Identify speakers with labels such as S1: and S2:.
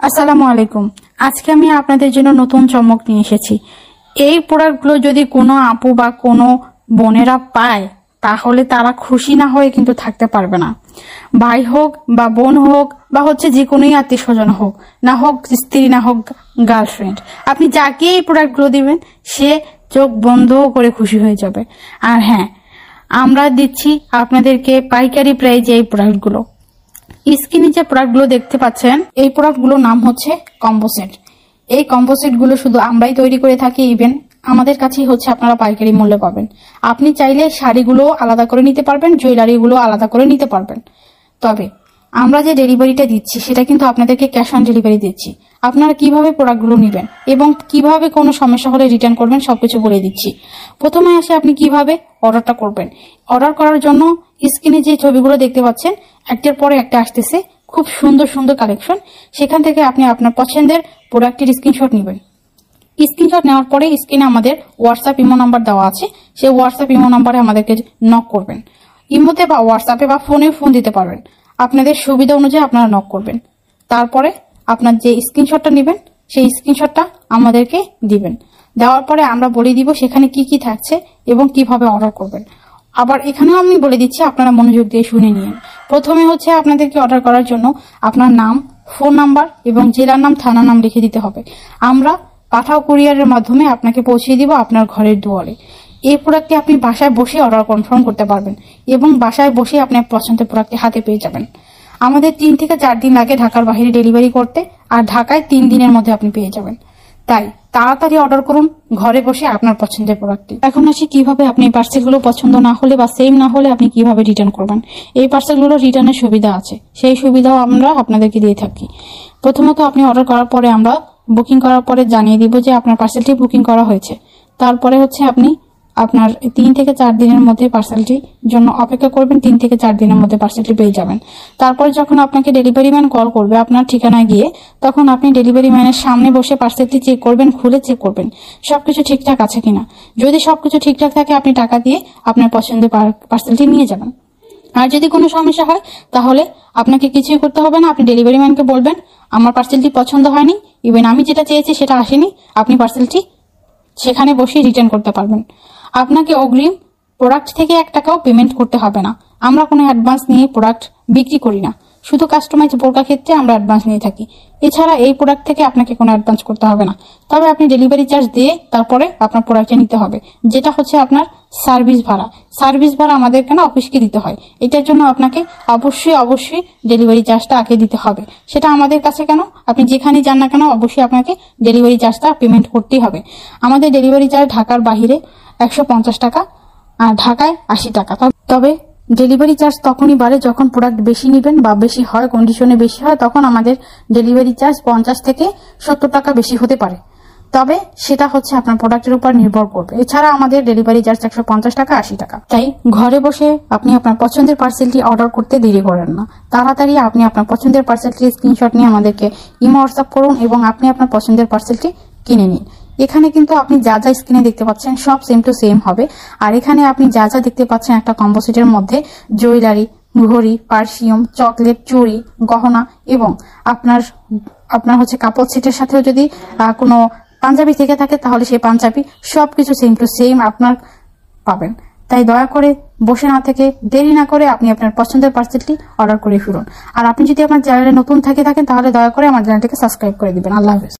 S1: আসসালামু আলাইকুম। আজকে আমি আপনাদের জন্য নতুন চমক নিয়ে এসেছি। এই প্রোডাক্টগুলো যদি কোনো আপু বা কোনো বোনেরা পায় তাহলে তারা খুশি না হয়ে কিন্তু থাকতে পারবে না। ভাই হোক বা বোন হোক বা যে কোনোই আত্মীয় স্বজন হোক, না হোক স্ত্রী, না হোক গার্লফ্রেন্ড, আপনি যাকে এই প্রোডাক্টগুলো দিবেন সে চোখ বন্ধ করে খুশি হয়ে যাবে। আর হ্যাঁ, আমরা দিচ্ছি আপনাদেরকে পাইকারি প্রাইজে এই প্রোডাক্টগুলো। স্ক্রিনে যে প্রোডাক্টগুলো দেখতে পাচ্ছেন এই প্রোডাক্টগুলোর নাম হচ্ছে কম্বো সেট। এই কম্বো সেটগুলো শুধু আমরাই তৈরি করে থাকি, ইভেন আমাদের কাছেই আপনারা পাইকারি মূল্যে পাবেন। আপনি চাইলে শাড়িগুলো আলাদা করে নিতে পারবেন, জুয়েলারিগুলো আলাদা করে নিতে পারবেন। তবে আমরা যে ডেলিভারিটা দিচ্ছি সেটা কিন্তু আপনাদেরকে ক্যাশ অন ডেলিভারি দিচ্ছি। আপনারা কিভাবে প্রোডাক্টগুলো নেবেন এবং কিভাবে কোনো সমস্যা হলে রিটার্ন করবেন সবকিছু বলে দিচ্ছি। প্রথমে আসে আপনি কিভাবে অর্ডারটা করবেন। অর্ডার করার জন্য স্ক্রিনে যে ছবিগুলো দেখতে পাচ্ছেন একটার পরে একটা আসতেছে, খুব সুন্দর সুন্দর কালেকশন। সেখান থেকে আপনি আপনার পছন্দের প্রোডাক্টের স্ক্রিনশট নেবেন। স্ক্রিনশট নেওয়ার পরে স্ক্রিনে আমাদের হোয়াটসঅ্যাপ ইমো নাম্বার দেওয়া আছে, সেই হোয়াটসঅ্যাপ ইমো নাম্বারে আমাদেরকে নক করবেন। ইমোতে বা হোয়াটসঅ্যাপে বা ফোনে ফোন দিতে পারবেন, আপনাদের সুবিধা অনুযায়ী আপনারা নক করবেন। তারপরে আপনার যে স্ক্রিনশটটা নেবেন সেই স্ক্রিনশটটা আমাদেরকে দিবেন। দেওয়ার পরে আমরা বলে দিব সেখানে কি কি থাকছে এবং কিভাবে অর্ডার করবেন। আবার এখানেও আমি বলে দিচ্ছি, আপনারা মনোযোগ দিয়ে শুনে নিন। প্রথমে আপনাদেরকে অর্ডার করার জন্য আপনার নাম, ফোন নাম্বার এবং জেলার নাম, থানার নাম লিখে দিতে হবে। আমরা পাঠাও কুরিয়ারের মাধ্যমে আপনাকে পৌঁছে দিব আপনার ঘরের দুয়ারে। এই প্রোডাক্টটি আপনি বাসায় বসে অর্ডার কনফার্ম করতে পারবেন এবং বাসায় বসে আপনি পছন্দের প্রোডাক্টটি হাতে পেয়ে যাবেন। আমাদের 3 থেকে 4 দিন লাগে ঢাকার বাইরে ডেলিভারি করতে, আর ঢাকায় 3 দিনের মধ্যে আপনি পেয়ে যাবেন। তাই তাড়াতাড়ি অর্ডার করুন ঘরে বসে আপনার পছন্দের প্রোডাক্টটি। এখন আসি কিভাবে আপনি পার্সেলগুলো পছন্দ না হলে বা সেম না হলে আপনি কিভাবে রিটার্ন করবেন। এই পার্সেলগুলো রিটার্নের সুবিধা আছে, সেই সুবিধাও আমরা আপনাদেরকে দিয়ে থাকি। প্রথমত আপনি অর্ডার করার পরে আমরা বুকিং করার পরে জানিয়ে দিব যে আপনার পার্সেলটি বুকিং করা হয়েছে। তারপরে আপনি আপনার 3 থেকে 4 দিনের মধ্যে পার্সেলটির জন্য অপেক্ষা করবেন। 3 থেকে 4 দিনের মধ্যে পার্সেলটি পেয়ে যাবেন। তারপরে যখন আপনাকে ডেলিভারি ম্যান কল করবে আপনার ঠিকানায় গিয়ে, তখন আপনি ডেলিভারি ম্যানের সামনে বসে পার্সেলটি চেক করবেন, খুলে চেক করবেন সবকিছু ঠিকঠাক আছে কিনা। যদি সবকিছু ঠিকঠাক থাকে আপনি টাকা দিয়ে আপনার পছন্দের পার্সেলটি নিয়ে যাবেন। আর যদি কোনো সমস্যা হয় তাহলে আপনাকে কিছুই করতে হবে না, আপনি ডেলিভারি ম্যানকে বলবেন আমার পার্সেলটি পছন্দ হয়নি, ইভেন আমি যেটা চেয়েছি সেটা আসেনি, আপনি পার্সেলটি সেখানে বসে রিটার্ন করতে পারবেন। আপনাকে অগ্রিম প্রোডাক্ট থেকে 1 টাকাও পেমেন্ট করতে হবে না। আমরা কোনো অ্যাডভান্স নিয়ে প্রোডাক্ট বিক্রি করি না, শুধু কাস্টমাইজ বোরকা ক্ষেত্রে আমরা অ্যাডভান্স নিয়ে থাকি। এছাড়া এই প্রোডাক্ট থেকে আপনাকে কোনো অ্যাডভান্স করতে হবে না। তবে আপনি ডেলিভারি চার্জ দিয়ে তারপরে আপনার প্রোডাক্টটা নিতে হবে, যেটা আপনার সার্ভিস ভাড়া। সার্ভিস ভাড়া আমাদের কেন অফিসকে দিতে হয়, এটার জন্য আপনাকে অবশ্যই ডেলিভারি চার্জটা আগে দিতে হবে। সেটা আমাদের কাছে কেন, আপনি যেখানে যান না কেন অবশ্যই আপনাকে ডেলিভারি চার্জটা পেমেন্ট করতেই হবে। আমাদের ডেলিভারি চার্জ ঢাকার বাহিরে 150 টাকা আর ঢাকায় 80 টাকা। তবে ডেলিভারি চার্জ তখনই বাড়ে যখন প্রোডাক্ট বেশি নেবেন বা বেশি হয়, কন্ডিশনে বেশি হয়, তখন আমাদের ডেলিভারি চার্জ 50 থেকে 70 টাকা বেশি হতে পারে। তবে সেটা আপনার প্রোডাক্টের উপর নির্ভর করবে। এছাড়া আমাদের ডেলিভারি চার্জ 150 টাকা, 80 টাকা। তাই ঘরে বসে আপনি আপনার পছন্দের পার্সেলটি অর্ডার করতে দেরি করেন না। তাড়াতাড়ি আপনি আপনার পছন্দের পার্সেলটির স্ক্রিনশট নিয়ে আমাদেরকে ইমো হোয়াটসঅ্যাপ করুন এবং আপনি আপনার পছন্দের পার্সেলটি কিনে নিন। এখানে কিন্তু আপনি যা যা স্ক্রিনে দেখতে পাচ্ছেন সব সেম টু সেম হবে। আর এখানে আপনি যা যা দেখতে পাচ্ছেন একটা কম্বো সেটের মধ্যে জুয়েলারি, ঘড়ি, পারফিউম, চকলেট, চুড়ি, গহনা এবং আপনার কাপড় সেটের সাথেও যদি কোনো পাঞ্জাবি থেকে থাকে তাহলে সেই পাঞ্জাবি সবকিছু সেম টু সেম আপনার পাবেন। তাই দয়া করে বসে না থেকে দেরি না করে আপনি আপনার পছন্দের পার্সেলটি অর্ডার করে ফেলুন। আর আপনি যদি আমার চ্যানেলে নতুন থাকেন তাহলে দয়া করে আমার চ্যানেলটিকে সাবস্ক্রাইব করে দিবেন। আল্লাহ হাফেজ।